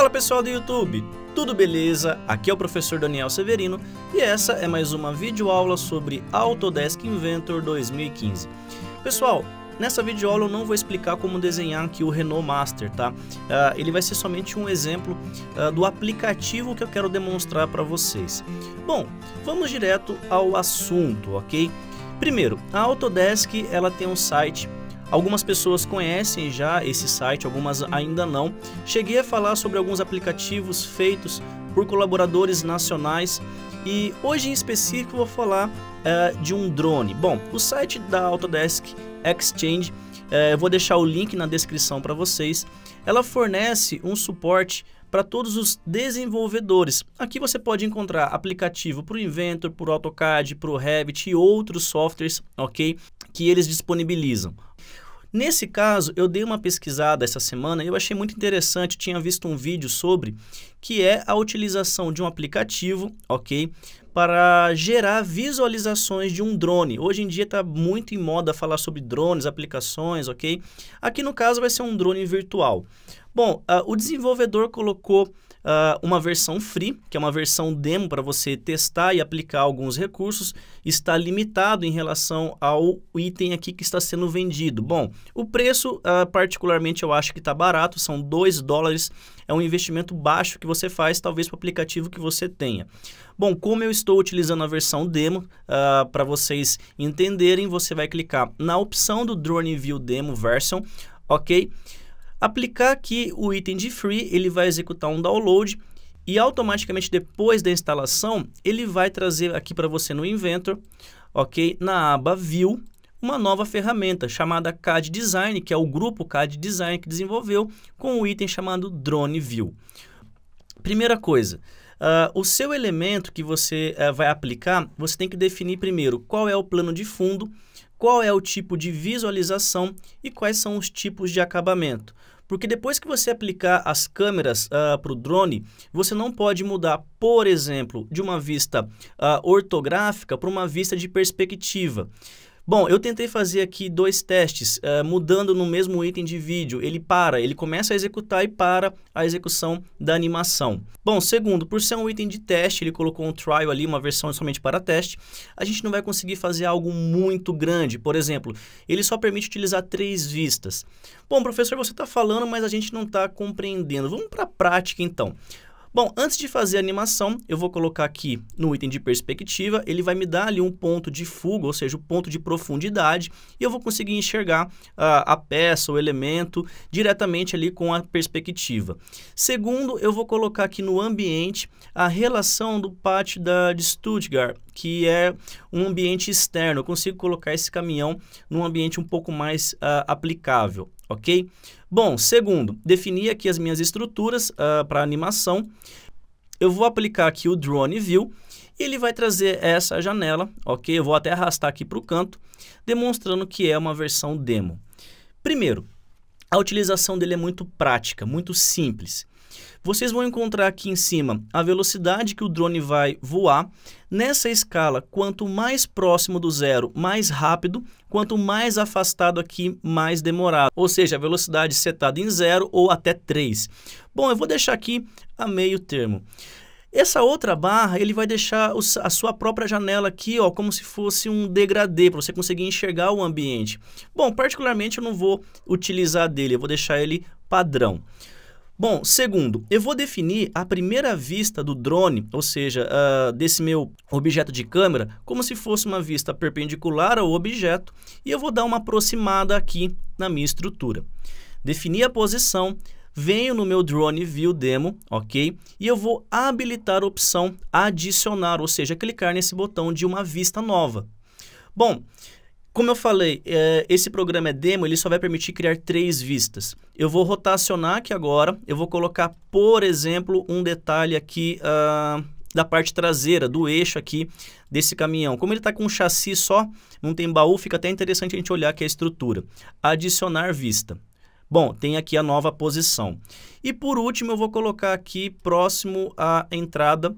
Fala pessoal do YouTube, tudo beleza? Aqui é o professor Daniel Severino e essa é mais uma videoaula sobre Autodesk Inventor 2015. Pessoal, nessa videoaula eu não vou explicar como desenhar aqui o Renault Master, tá? Ele vai ser somente um exemplo do aplicativo que eu quero demonstrar para vocês. Bom, vamos direto ao assunto, ok? Primeiro, a Autodesk ela tem um site. Algumas pessoas conhecem já esse site, algumas ainda não. Cheguei a falar sobre alguns aplicativos feitos por colaboradores nacionais e hoje em específico vou falar de um drone. Bom, o site da Autodesk Exchange, eu vou deixar o link na descrição para vocês. Ela fornece um suporte para todos os desenvolvedores. Aqui você pode encontrar aplicativo para o Inventor, para o AutoCAD, para o Revit e outros softwares, ok? Que eles disponibilizam. Nesse caso, eu dei uma pesquisada essa semana e eu achei muito interessante, tinha visto um vídeo sobre, que é a utilização de um aplicativo, ok? Para gerar visualizações de um drone. Hoje em dia está muito em moda falar sobre drones, aplicações, ok? Aqui no caso vai ser um drone virtual. Bom, o desenvolvedor colocou uma versão free, que é uma versão demo para você testar e aplicar alguns recursos, está limitado em relação ao item aqui que está sendo vendido. Bom, o preço particularmente eu acho que está barato, são $2, é um investimento baixo que você faz, talvez para o aplicativo que você tenha. Bom, como eu estou utilizando a versão demo, para vocês entenderem, você vai clicar na opção do Drone View Demo Version, ok? Aplicar aqui o item de free, ele vai executar um download e automaticamente depois da instalação, ele vai trazer aqui para você no Inventor, ok? Na aba View, uma nova ferramenta chamada CAD Design, que é o grupo CAD Design que desenvolveu com o item chamado Drone View. Primeira coisa, o seu elemento que você vai aplicar, você tem que definir primeiro qual é o plano de fundo, qual é o tipo de visualização e quais são os tipos de acabamento. Porque depois que você aplicar as câmeras para o drone, você não pode mudar, por exemplo, de uma vista ortográfica para uma vista de perspectiva. Bom, eu tentei fazer aqui dois testes, mudando no mesmo item de vídeo. Ele começa a executar e para a execução da animação. Bom, segundo, por ser um item de teste, ele colocou um trial ali, uma versão somente para teste, a gente não vai conseguir fazer algo muito grande. Por exemplo, ele só permite utilizar 3 vistas. Bom, professor, você está falando, mas a gente não está compreendendo. Vamos para a prática, então. Bom, antes de fazer a animação, eu vou colocar aqui no item de perspectiva, ele vai me dar ali um ponto de fuga, ou seja, o ponto de profundidade, e eu vou conseguir enxergar a peça, o elemento, diretamente ali com a perspectiva. Segundo, eu vou colocar aqui no ambiente a relação do pátio de Stuttgart, que é um ambiente externo. Eu consigo colocar esse caminhão num ambiente um pouco mais aplicável, ok? Bom, segundo, definir aqui as minhas estruturas para animação. Eu vou aplicar aqui o Drone View e ele vai trazer essa janela, ok? Eu vou até arrastar aqui para o canto, demonstrando que é uma versão demo. Primeiro, a utilização dele é muito prática, muito simples. Vocês vão encontrar aqui em cima a velocidade que o drone vai voar. Nessa escala, quanto mais próximo do zero, mais rápido. Quanto mais afastado aqui, mais demorado. Ou seja, a velocidade setada em 0 ou até 3. Bom, eu vou deixar aqui a meio termo. Essa outra barra, ele vai deixar a sua própria janela aqui, ó, como se fosse um degradê, para você conseguir enxergar o ambiente. Bom, particularmente eu não vou utilizar dele, eu vou deixar ele padrão. Bom, segundo, eu vou definir a primeira vista do drone, ou seja, desse meu objeto de câmera, como se fosse uma vista perpendicular ao objeto, e eu vou dar uma aproximada aqui na minha estrutura. Defini a posição, venho no meu Drone View Demo, ok? E eu vou habilitar a opção adicionar, ou seja, clicar nesse botão de uma vista nova. Bom, como eu falei, esse programa é demo, ele só vai permitir criar 3 vistas. Eu vou rotacionar aqui agora, eu vou colocar, por exemplo, um detalhe aqui da parte traseira, do eixo aqui desse caminhão. Como ele está com um chassi só, não tem baú, fica até interessante a gente olhar aqui a estrutura. Adicionar vista. Bom, tem aqui a nova posição. E por último, eu vou colocar aqui próximo à entrada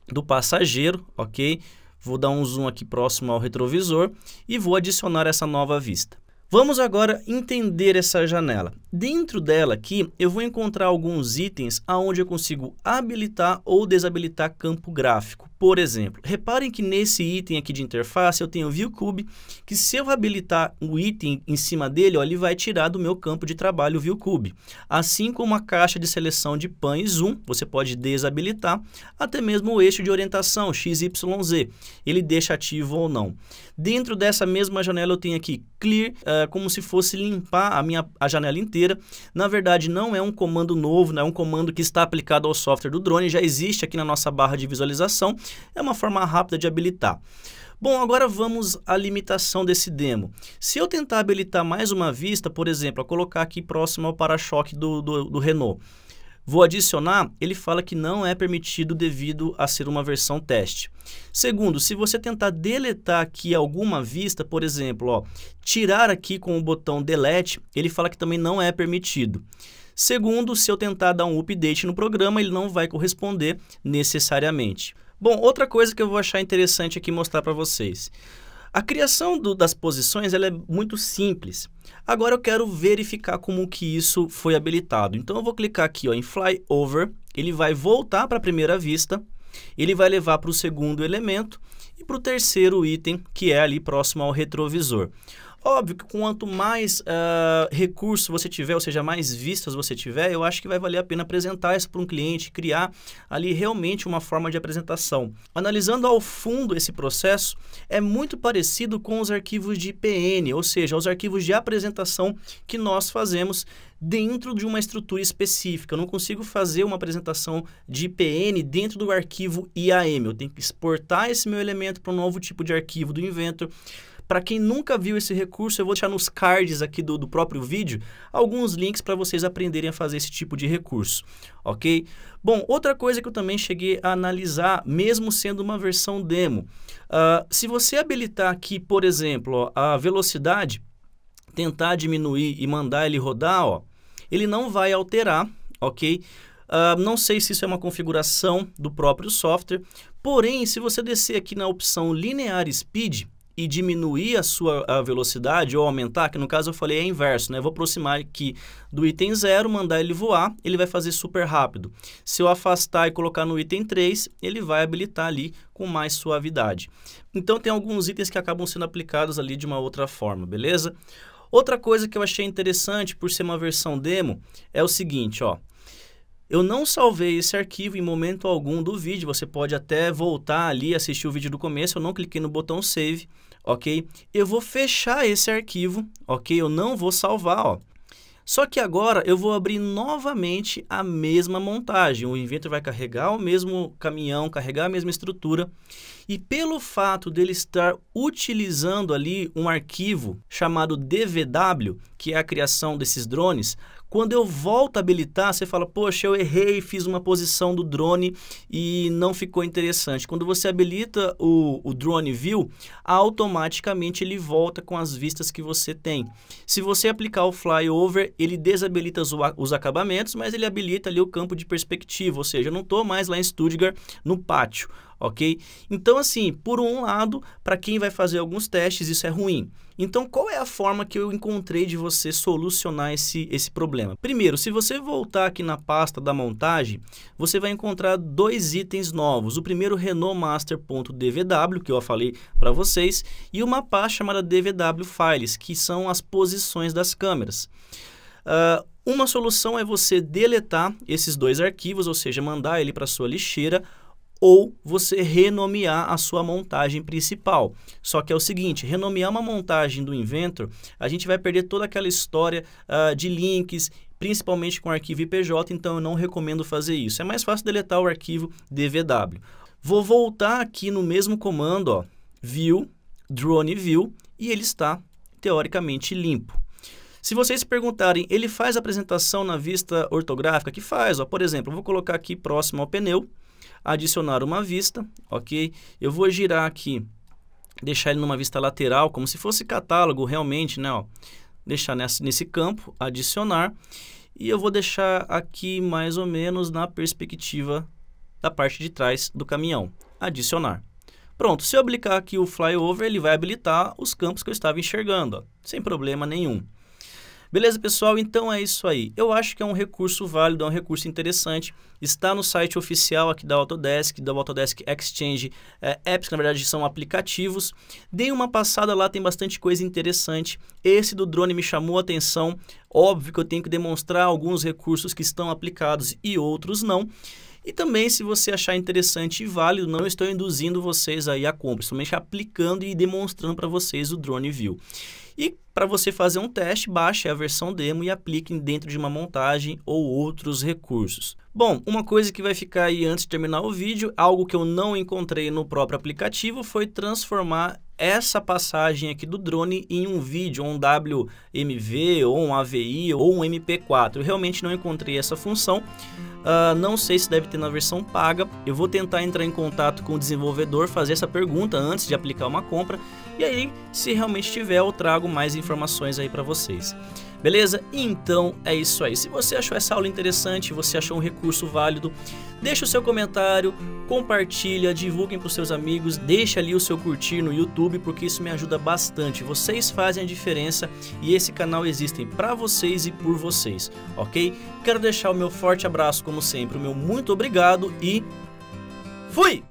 do passageiro, ok? Vou dar um zoom aqui próximo ao retrovisor e vou adicionar essa nova vista. Vamos agora entender essa janela. Dentro dela aqui, eu vou encontrar alguns itens onde eu consigo habilitar ou desabilitar campo gráfico. Por exemplo, reparem que nesse item aqui de interface eu tenho o ViewCube, que se eu habilitar o item em cima dele, ó, ele vai tirar do meu campo de trabalho o ViewCube. Assim como a caixa de seleção de pan e zoom, você pode desabilitar, até mesmo o eixo de orientação, XYZ, ele deixa ativo ou não. Dentro dessa mesma janela eu tenho aqui Clear, como se fosse limpar a janela inteira. Na verdade, não é um comando novo, não é um comando que está aplicado ao software do drone, já existe aqui na nossa barra de visualização, é uma forma rápida de habilitar. Bom, agora vamos à limitação desse demo. Se eu tentar habilitar mais uma vista, por exemplo, a colocar aqui próximo ao para-choque do Renault, vou adicionar, ele fala que não é permitido devido a ser uma versão teste. Segundo, se você tentar deletar aqui alguma vista, por exemplo, ó, tirar aqui com o botão Delete, ele fala que também não é permitido. Segundo, se eu tentar dar um update no programa, ele não vai corresponder necessariamente. Bom, outra coisa que eu vou achar interessante aqui mostrar para vocês. A criação das posições ela é muito simples. Agora eu quero verificar como que isso foi habilitado. Então eu vou clicar aqui ó, em Fly Over, ele vai voltar para a primeira vista, ele vai levar para o segundo elemento e para o terceiro item, que é ali próximo ao retrovisor. Óbvio que quanto mais recurso você tiver, ou seja, mais vistas você tiver, eu acho que vai valer a pena apresentar isso para um cliente, criar ali realmente uma forma de apresentação. Analisando ao fundo esse processo, é muito parecido com os arquivos de IPN, ou seja, os arquivos de apresentação que nós fazemos dentro de uma estrutura específica. Eu não consigo fazer uma apresentação de IPN dentro do arquivo IAM. Eu tenho que exportar esse meu elemento para um novo tipo de arquivo do Inventor. Para quem nunca viu esse recurso, eu vou deixar nos cards aqui do próprio vídeo alguns links para vocês aprenderem a fazer esse tipo de recurso, ok? Bom, outra coisa que eu também cheguei a analisar, mesmo sendo uma versão demo, se você habilitar aqui, por exemplo, ó, a velocidade, tentar diminuir e mandar ele rodar, ó, ele não vai alterar, ok? Não sei se isso é uma configuração do próprio software, porém, se você descer aqui na opção Linear Speed, e diminuir a sua velocidade ou aumentar, que no caso eu falei é inverso, né? Eu vou aproximar aqui do item 0, mandar ele voar, ele vai fazer super rápido. Se eu afastar e colocar no item 3, ele vai habilitar ali com mais suavidade. Então tem alguns itens que acabam sendo aplicados ali de uma outra forma, beleza? Outra coisa que eu achei interessante por ser uma versão demo é o seguinte, ó. Eu não salvei esse arquivo em momento algum do vídeo, você pode até voltar ali e assistir o vídeo do começo, eu não cliquei no botão Save, ok? Eu vou fechar esse arquivo, ok? Eu não vou salvar, ó. Só que agora eu vou abrir novamente a mesma montagem, o Inventor vai carregar o mesmo caminhão, carregar a mesma estrutura, e pelo fato dele estar utilizando ali um arquivo chamado DVW, que é a criação desses drones, quando eu volto a habilitar, você fala, poxa, eu errei, fiz uma posição do drone e não ficou interessante. Quando você habilita o Drone View, automaticamente ele volta com as vistas que você tem. Se você aplicar o Flyover, ele desabilita os acabamentos, mas ele habilita ali o campo de perspectiva, ou seja, eu não estou mais lá em Stuttgart no pátio. Ok? Então, assim, por um lado, para quem vai fazer alguns testes, isso é ruim. Então, qual é a forma que eu encontrei de você solucionar esse problema? Primeiro, se você voltar aqui na pasta da montagem, você vai encontrar dois itens novos. O primeiro, renaultmaster.dvw, que eu falei para vocês, e uma pasta chamada DVW Files, que são as posições das câmeras. Uma solução é você deletar esses dois arquivos, ou seja, mandar ele para sua lixeira, ou você renomear a sua montagem principal. Só que é o seguinte, renomear uma montagem do Inventor, a gente vai perder toda aquela história de links, principalmente com o arquivo IPJ, então eu não recomendo fazer isso. É mais fácil deletar o arquivo DVW. Vou voltar aqui no mesmo comando, ó, View, Drone View, e ele está teoricamente limpo. Se vocês se perguntarem, ele faz a apresentação na vista ortográfica? Que faz, ó, por exemplo, eu vou colocar aqui próximo ao pneu, adicionar uma vista, ok? Eu vou girar aqui, deixar ele numa vista lateral, como se fosse catálogo realmente, né? Ó, deixar nesse campo, adicionar, e eu vou deixar aqui mais ou menos na perspectiva da parte de trás do caminhão, adicionar. Pronto, se eu aplicar aqui o flyover, ele vai habilitar os campos que eu estava enxergando, ó, sem problema nenhum. Beleza, pessoal? Então é isso aí. Eu acho que é um recurso válido, é um recurso interessante. Está no site oficial aqui da Autodesk Exchange Apps, que na verdade são aplicativos. Dei uma passada lá, tem bastante coisa interessante. Esse do drone me chamou a atenção. Óbvio que eu tenho que demonstrar alguns recursos que estão aplicados e outros não. E também, se você achar interessante e válido, não estou induzindo vocês aí a compra, somente aplicando e demonstrando para vocês o Drone View. E para você fazer um teste, baixe a versão demo e aplique dentro de uma montagem ou outros recursos. Bom, uma coisa que vai ficar aí antes de terminar o vídeo, algo que eu não encontrei no próprio aplicativo, foi transformar essa passagem aqui do drone em um vídeo, um WMV, ou um AVI, ou um MP4. Eu realmente não encontrei essa função. Não sei se deve ter na versão paga. Eu vou tentar entrar em contato com o desenvolvedor, fazer essa pergunta antes de aplicar uma compra. E aí, se realmente tiver, eu trago mais informações aí para vocês. Beleza? Então é isso aí. Se você achou essa aula interessante, você achou um recurso válido, deixa o seu comentário, compartilha, divulguem para os seus amigos, deixa ali o seu curtir no YouTube, porque isso me ajuda bastante. Vocês fazem a diferença e esse canal existe para vocês e por vocês, ok? Quero deixar o meu forte abraço, como sempre, o meu muito obrigado e fui!